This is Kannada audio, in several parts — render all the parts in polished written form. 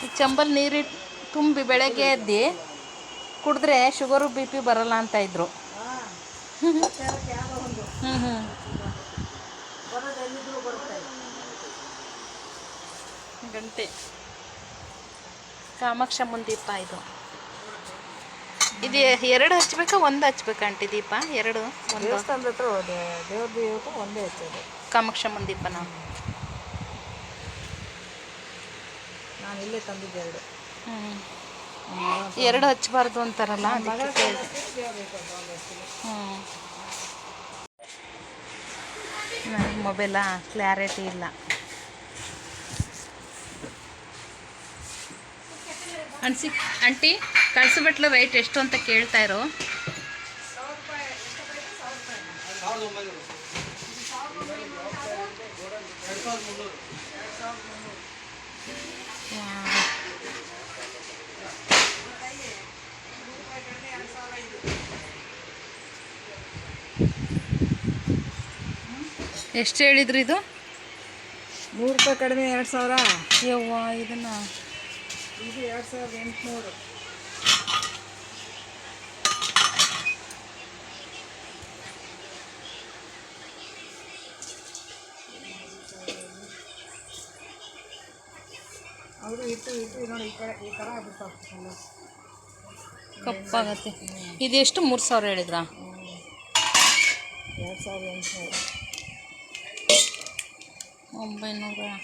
ಈ ಚಂಬಲ್ ನೀರಿಟ್ಟು ತುಂಬಿ ಬೆಳಗ್ಗೆ ಎದ್ದು ಕುಡಿದ್ರೆ ಶುಗರು ಬಿ ಪಿ ಬರಲ್ಲ ಅಂತ ಇದ್ರು. ಗಂಟೆ ಕಾಮಾಕ್ಷಮ್ಮನ ದೀಪ ಇದು. ಇದು ಎರಡು ಹಚ್ಬೇಕಾ ಒಂದು ಹಚ್ಬೇಕಾ ಆಂಟಿ ದೀಪ? ಎರಡು ಒಂದು ದೇವಸ್ಥಾನದ ಹತ್ರ ದೇವ್ರ ದೀಪ ಒಂದೇ ಹಚ್ಚೋದು. ಕಾಮಾಕ್ಷಮ್ಮನ ದೀಪ ನಾನು ಇಲ್ಲೇ ತಂದಿದ್ದೆ ಎರಡು. ಎರಡು ಹಚ್ಚಬಾರ್ದು ಅಂತಾರಲ್ಲ ಅದಕ್ಕೆ. ನನಗೆ ಮೊಬೈಲ ಕ್ಲಾರಿಟಿ ಇಲ್ಲ. ಆಂಟಿ ಕಳ್ಸಿಬಿಟ್ಲು ರೈಟ್ ಎಷ್ಟು ಅಂತ ಕೇಳ್ತಾ ಇರೋ. ಎಷ್ಟು ಹೇಳಿದ್ರಿ ಇದು? 100 ರೂಪಾಯಿ ಕಡಿಮೆ 2000. ಯವ್ವ ಇದನ್ನ ಇದು 2800. ಅವರು ಇಟ್ಟು ನೋಡಿ ಈ ಥರ ಆಗುತ್ತಲ್ಲ, ಕಪ್ಪಾಗತ್ತೆ. ಇದೆಷ್ಟು 3000 ಹೇಳಿದ್ರಾ? 2800. 970.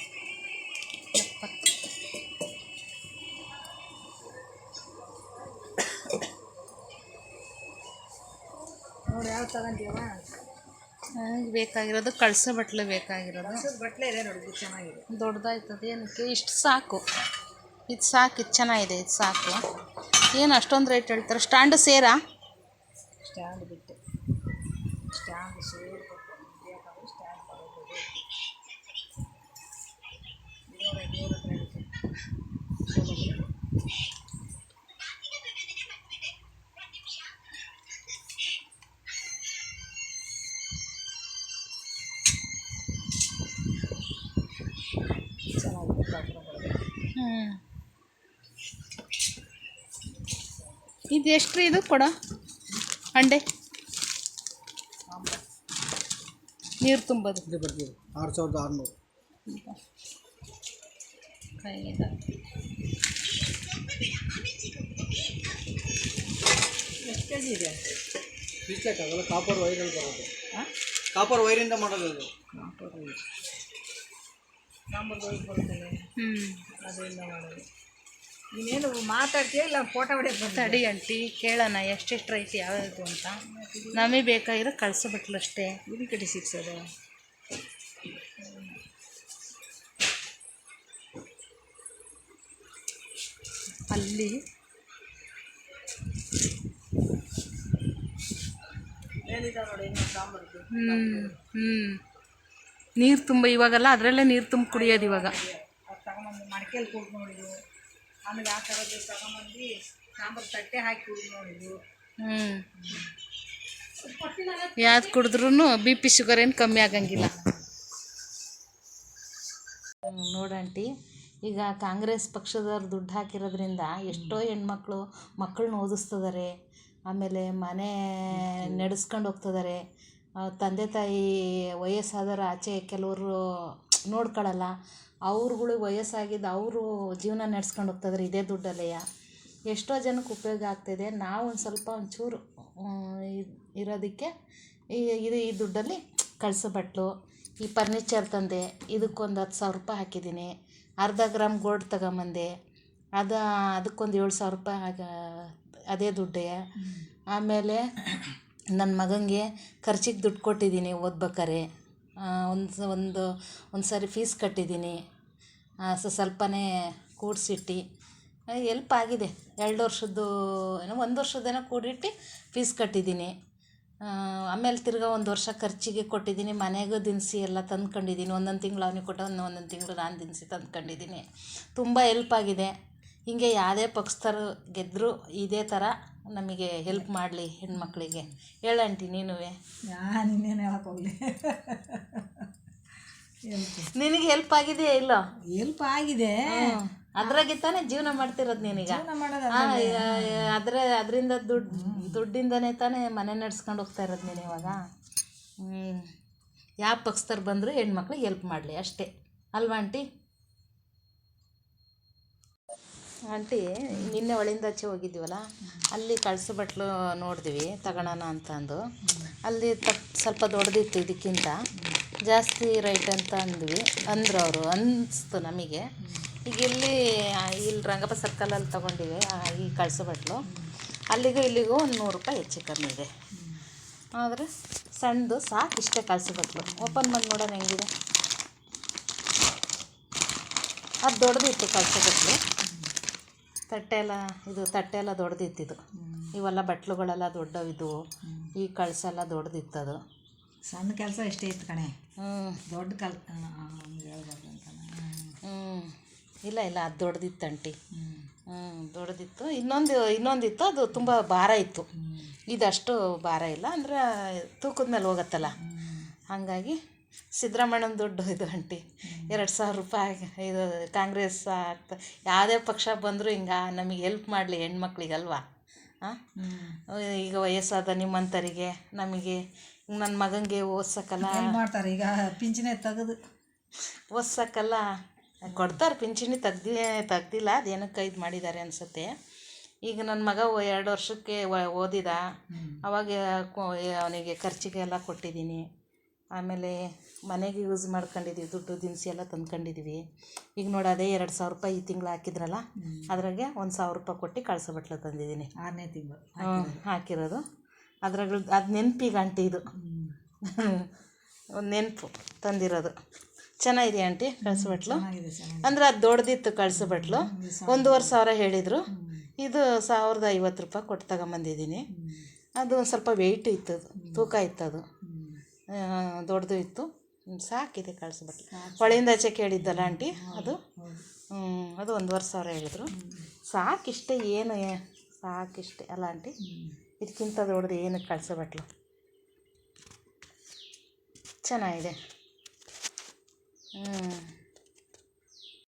ನೋಡಿ ಯಾವ ತಗೊಂತೀವ? ನನಗೆ ಬೇಕಾಗಿರೋದು ಕಳ್ಸೋ ಬಟ್ಲೆ ಬೇಕಾಗಿರೋದು. ಬಟ್ಲೆ ಇದೆ ನೋಡಿ, ಇದು ಚೆನ್ನಾಗಿದೆ, ದೊಡ್ಡದಾಯ್ತದೆ. ಏನಕ್ಕೆ ಇಷ್ಟು ಸಾಕು? ಇದು ಸಾಕು, ಇದು ಚೆನ್ನಾಗಿದೆ, ಇದು ಸಾಕು. ಏನು ಅಷ್ಟೊಂದು ರೇಟ್ ಹೇಳ್ತಾರೆ? ಸ್ಟ್ಯಾಂಡು ಸೇರಾ? ಸ್ಟ್ಯಾಂಡ್ ಬಿಟ್ಟು ಸ್ಟ್ಯಾಂಡ್ ಸೇರ್ ಬೇಕಾದ್ರೆ ಸ್ಟ್ಯಾಂಡ್ ತಗೋಬೋದು. ಇದು ಎಷ್ಟು ರೀ ಇದು ಕೊಡ ಅಂಡೆ ನೀರು ತುಂಬೋದು? ಇದು ಬರ್ತೀವಿ 6600. ಕೈಗೆ ಎಷ್ಟು ಕೆ ಜಿ ಇದೆ? ಬೀಸಕ್ಕಾಗಲ್ಲ, ಕಾಪರ್ ವೈರಲ್ಲಿ ಬರೋದು. ಕಾಪರ್ ವೈರಿಂದ ಮಾಡೋದು ಅದು. ಕಾಪರ್ ವೈರ್ ಸಾಂಬಾರು ವೈರ್ ಬರ್ತದೆ, ಅದರಿಂದ ಮಾಡೋದು. ನೀನೇನು ಮಾತಾಡ್ತೀಯ ಇಲ್ಲ ಫೋಟೋ ಹೊಡೆಯೋದು? ತಡಿ ಆಂಟಿ ಕೇಳೋಣ ಎಷ್ಟೆಷ್ಟು ರೈಟ್ ಯಾವ್ಯಾವುದು ಅಂತ. ನಮಗೆ ಬೇಕಾಗಿರೋ ಕಳ್ಸೋಬಿಟ್ಲು ಅಷ್ಟೇ. ಇದು ಕಡೆ ಸಿಕ್ಸೋದು ಅಲ್ಲಿ ಏನಿದೆ ನೋಡಿ ಇನ್ನು ಸಾಂಬಾರ್ದು. ನೀರು ತುಂಬ ಇವಾಗಲ್ಲ, ಅದರಲ್ಲೇ ನೀರು ತುಂಬ ಕುಡಿಯೋದು ಇವಾಗ. ಅದು ತಗೊಂಬಂದು ಮಡಿಕೆಯಲ್ಲಿ ಕುಡ್ದು ನೋಡಿದ್ವು, ಆಮೇಲೆ ಆ ಥರದ್ದು ತಗೊಂಬಂದು ಸಾಂಬಾರು ತಟ್ಟೆ ಹಾಕಿ ಕುಡ್ದು ನೋಡಿದ್ವು. ಯಾವ್ದು ಕುಡಿದ್ರೂ ಬಿ ಪಿ ಶುಗರ್ ಏನು ಕಮ್ಮಿ ಆಗಂಗಿಲ್ಲ. ನೋಡಂಟಿ, ಈಗ ಕಾಂಗ್ರೆಸ್ ಪಕ್ಷದವ್ರು ದುಡ್ಡು ಹಾಕಿರೋದ್ರಿಂದ ಎಷ್ಟೋ ಹೆಣ್ಮಕ್ಳು ಮಕ್ಕಳನ್ನ ಓದಿಸ್ತಿದ್ದಾರೆ, ಆಮೇಲೆ ಮನೆ ನಡೆಸ್ಕೊಂಡು ಹೋಗ್ತಿದ್ದಾರೆ. ತಂದೆ ತಾಯಿ ವಯಸ್ಸಾದವರು ಆಚೆ ಕೆಲವರು ನೋಡ್ಕೊಳ್ಳಲ್ಲ, ಅವ್ರುಗಳು ವಯಸ್ಸಾಗಿದ್ದು ಅವರು ಜೀವನ ನಡೆಸ್ಕೊಂಡು ಹೋಗ್ತಿದ್ದಾರೆ ಇದೇ ದುಡ್ಡಲ್ಲೇ. ಎಷ್ಟೋ ಜನಕ್ಕೆ ಉಪಯೋಗ ಆಗ್ತಾಯಿದೆ. ನಾವು ಒಂದು ಸ್ವಲ್ಪ ಒಂಚೂರು ಇರೋದಕ್ಕೆ ಈ ದುಡ್ಡಲ್ಲಿ ಕಳ್ಸೋ ಬಟ್ಲು, ಈ ಫರ್ನಿಚರ್ ತಂದೆ, ಇದಕ್ಕೊಂದು 10,000 ರೂಪಾಯಿ ಹಾಕಿದ್ದೀನಿ. 1/2 ಗ್ರಾಮ್ ಗೋಲ್ಡ್ ತಗೊಂಬಂದೆ, ಅದಕ್ಕೊಂದು 7,000 ರೂಪಾಯಿ ಅದೇ ದುಡ್ಡೇ. ಆಮೇಲೆ ನನ್ನ ಮಗನಿಗೆ ಖರ್ಚಿಗೆ ದುಡ್ಡು ಕೊಟ್ಟಿದ್ದೀನಿ ಓದ್ಬೇಕಾರೆ. ಒಂದು ಸಾರಿ ಫೀಸ್ ಕಟ್ಟಿದ್ದೀನಿ. ಸ್ವಲ್ಪನೇ ಕೂಡಿಸಿಟ್ಟು ಎಲ್ಪ್ ಆಗಿದೆ. 2 ವರ್ಷದ್ದು ಏನೋ 1 ವರ್ಷದ್ದೇನೋ ಕೂಡಿಟ್ಟು ಫೀಸ್ ಕಟ್ಟಿದ್ದೀನಿ. ಆಮೇಲೆ ತಿರ್ಗಾ 1 ವರ್ಷ ಖರ್ಚಿಗೆ ಕೊಟ್ಟಿದ್ದೀನಿ. ಮನೆಗೂ ದಿನಸಿ ಎಲ್ಲ ತಂದ್ಕೊಂಡಿದ್ದೀನಿ. ಒಂದೊಂದು ತಿಂಗಳು ಅವನಿಗೆ ಕೊಟ್ಟು ಒಂದೊಂದು ತಿಂಗಳು ನಾನು ದಿನಸಿ ತಂದ್ಕೊಂಡಿದ್ದೀನಿ. ತುಂಬ ಎಲ್ಪ್ ಆಗಿದೆ. ಹೀಗೆ ಯಾವುದೇ ಪಕ್ಷದವರು ಗೆದ್ದರೂ ಇದೇ ಥರ ನಮಗೆ ಹೆಲ್ಪ್ ಮಾಡಲಿ ಹೆಣ್ಮಕ್ಳಿಗೆ. ಹೇಳಂಟಿ ನೀನು. ಇನ್ನೇನು ಹೇಳೋಕ್ಕೋಗಲಿ, ನಿನಗೆ ಹೆಲ್ಪ್ ಆಗಿದೆಯಾ ಇಲ್ಲ? ಹೆಲ್ಪ್ ಆಗಿದೆ. ಅದ್ರಾಗೆ ತಾನೇ ಜೀವನ ಮಾಡ್ತಿರೋದು ನೀನೀಗ. ಜೀವನ ಮಾಡೋದು ಅದರಿಂದ ದುಡ್ಡಿಂದನೇ ತಾನೇ ಮನೆ ನಡೆಸ್ಕೊಂಡು ಹೋಗ್ತಾ ಇರೋದು ನೀನು ಇವಾಗ. ಯಾವ ಪಕ್ಷದವ್ರು ಬಂದರೂ ಹೆಣ್ಮಕ್ಳಿಗೆ ಹೆಲ್ಪ್ ಮಾಡಲಿ ಅಷ್ಟೇ ಅಲ್ವಾ ಆಂಟಿ? ಆಂಟಿ ನಿನ್ನೆ ಒಳಿಂದಾಚೆ ಹೋಗಿದ್ದೀವಲ್ಲ, ಅಲ್ಲಿ ಕಳ್ಸು ಬಟ್ಲು ನೋಡಿದ್ವಿ ತಗೊಳೋಣ ಅಂತಂದು. ಅಲ್ಲಿ ಸ್ವಲ್ಪ ದೊಡ್ಡದಿತ್ತು, ಇದಕ್ಕಿಂತ ಜಾಸ್ತಿ ರೈಟ್ ಅಂತ ಅಂದರು ಅವರು, ಅನ್ನಿಸ್ತು ನಮಗೆ. ಈಗ ಇಲ್ಲಿ ರಂಗಪ್ಪ ಸರ್ಕಲಲ್ಲಿ ತೊಗೊಂಡಿವಿ ಈ ಕಳ್ಸು ಬಟ್ಲು. ಅಲ್ಲಿಗೂ ಇಲ್ಲಿಗೂ ಒಂದು 100 ರೂಪಾಯಿ ಹೆಚ್ಚು ಕಮ್ಮಿ ಇದೆ. ಆದರೆ ಸಣ್ಣದು ಸಾಕು, ಇಷ್ಟೇ ಕಳ್ಸು ಬಟ್ಲು. ಓಪನ್ ಮಾಡಿ ನೋಡೋಣ ಹೆಂಗಿದೆ. ಅದು ದೊಡ್ಡದಿತ್ತು ಕಳ್ಸು ಬಟ್ಲು. ತಟ್ಟೆ ಎಲ್ಲ ದೊಡ್ಡದಿತ್ತಿದ್ದು. ಇವೆಲ್ಲ ಬಟ್ಲುಗಳೆಲ್ಲ ದೊಡ್ಡವಿದ್ದವು. ಈ ಕಳ್ಸೆಲ್ಲ ದೊಡ್ಡದಿತ್ತದು. ಸಣ್ಣ ಕೆಲಸ ಎಷ್ಟೇ ಇತ್ತು ಕಣೆ, ದೊಡ್ಡ ಇಲ್ಲ ಅದು ದೊಡ್ಡದಿತ್ತು ಆಂಟಿ. ದೊಡ್ಡದಿತ್ತು. ಇನ್ನೊಂದಿತ್ತು, ಅದು ತುಂಬ ಭಾರ ಇತ್ತು. ಇದಷ್ಟು ಭಾರ ಇಲ್ಲ, ಅಂದರೆ ತೂಕದ ಮೇಲೆ ಹೋಗತ್ತಲ್ಲ, ಹಾಗಾಗಿ ಸಿದ್ದರಾಮಣ್ಣನ ದುಡ್ಡು ಇದು ಆಂಟಿ. 2,000 ರೂಪಾಯಿ ಇದು ಕಾಂಗ್ರೆಸ್ ಯಾವುದೇ ಪಕ್ಷ ಬಂದರೂ ಹಿಂಗೆ ನಮಗೆ ಹೆಲ್ಪ್ ಮಾಡಲಿ ಹೆಣ್ಮಕ್ಳಿಗಲ್ವಾ. ಈಗ ವಯಸ್ಸಾದ ನಿಮ್ಮಂಥರಿಗೆ ನಮಗೆ, ನನ್ನ ಮಗನಿಗೆ ಓದ್ಸಕ್ಕಲ್ಲ ಮಾಡ್ತಾರೆ. ಈಗ ಪಿಂಚಣಿ ತೆಗೆದು ಓದ್ಸಕ್ಕಲ್ಲ ಕೊಡ್ತಾರೆ. ಪಿಂಚಣಿ ತೆಗ್ದಿಲ್ಲ, ಅದೇನಕ್ಕೆ ಇದು ಮಾಡಿದ್ದಾರೆ ಅನಿಸುತ್ತೆ. ಈಗ ನನ್ನ ಮಗ 2 ವರ್ಷಕ್ಕೆ ಓದಿದ, ಅವಾಗ ಅವನಿಗೆ ಖರ್ಚಿಗೆ ಎಲ್ಲ ಕೊಟ್ಟಿದ್ದೀನಿ. ಆಮೇಲೆ ಮನೆಗೆ ಯೂಸ್ ಮಾಡ್ಕೊಂಡಿದ್ದೀವಿ, ದುಡ್ಡು ದಿನಸಿ ಎಲ್ಲ ತಂದ್ಕೊಂಡಿದ್ದೀವಿ. ಈಗ ನೋಡಿ, ಅದೇ 2,000 ರೂಪಾಯಿ ಈ ತಿಂಗಳು ಹಾಕಿದ್ರಲ್ಲ, ಅದ್ರಾಗೆ 1,000 ರೂಪಾಯಿ ಕೊಟ್ಟು ಕಳ್ಸೋ ಬಟ್ಲು ತಂದಿದ್ದೀನಿ. 6ನೇ ತಿಂಗಳು ಹಾಕಿರೋದು. ಅದ್ರಾಗ ಅದು ನೆನಪಿಗೆ ಆಂಟಿ, ಇದು ಒಂದು ನೆನಪು ತಂದಿರೋದು. ಚೆನ್ನಾಗಿದೆ ಆಂಟಿ ಕಳ್ಸೋ ಬಟ್ಲು. ಅಂದರೆ ಅದು ದೊಡ್ಡದಿತ್ತು ಕಳ್ಸೋ ಬಟ್ಲು. 1,500 ಹೇಳಿದರು. ಇದು 1,050 ರೂಪಾಯಿ ಕೊಟ್ಟು ತಗೊಂಬಂದಿದ್ದೀನಿ. ಅದು ಒಂದು ಸ್ವಲ್ಪ ವೆಯ್ಟ್ ಇತ್ತು, ತೂಕ ಇತ್ತು, ಅದು ದೊಡ್ಡದು ಇತ್ತು. ಸಾಕಿದೆ ಕಳ್ಸೋ ಬಟ್ಲು. ಹೊಳೆಯಿಂದಾಚೆ ಕೇಳಿದ್ದಲ್ಲ ಆಂಟಿ, ಅದು 1,500 ಹೇಳಿದ್ರು. ಸಾಕಿಷ್ಟೇ, ಏನು ಸಾಕಿಷ್ಟೇ ಅಲ್ಲ ಆಂಟಿ? ಇದಕ್ಕಿಂತ ದೊಡ್ಡದು ಏನಕ್ಕೆ ಕಳ್ಸೋ ಬಟ್ಲು? ಚೆನ್ನಾಗಿದೆ.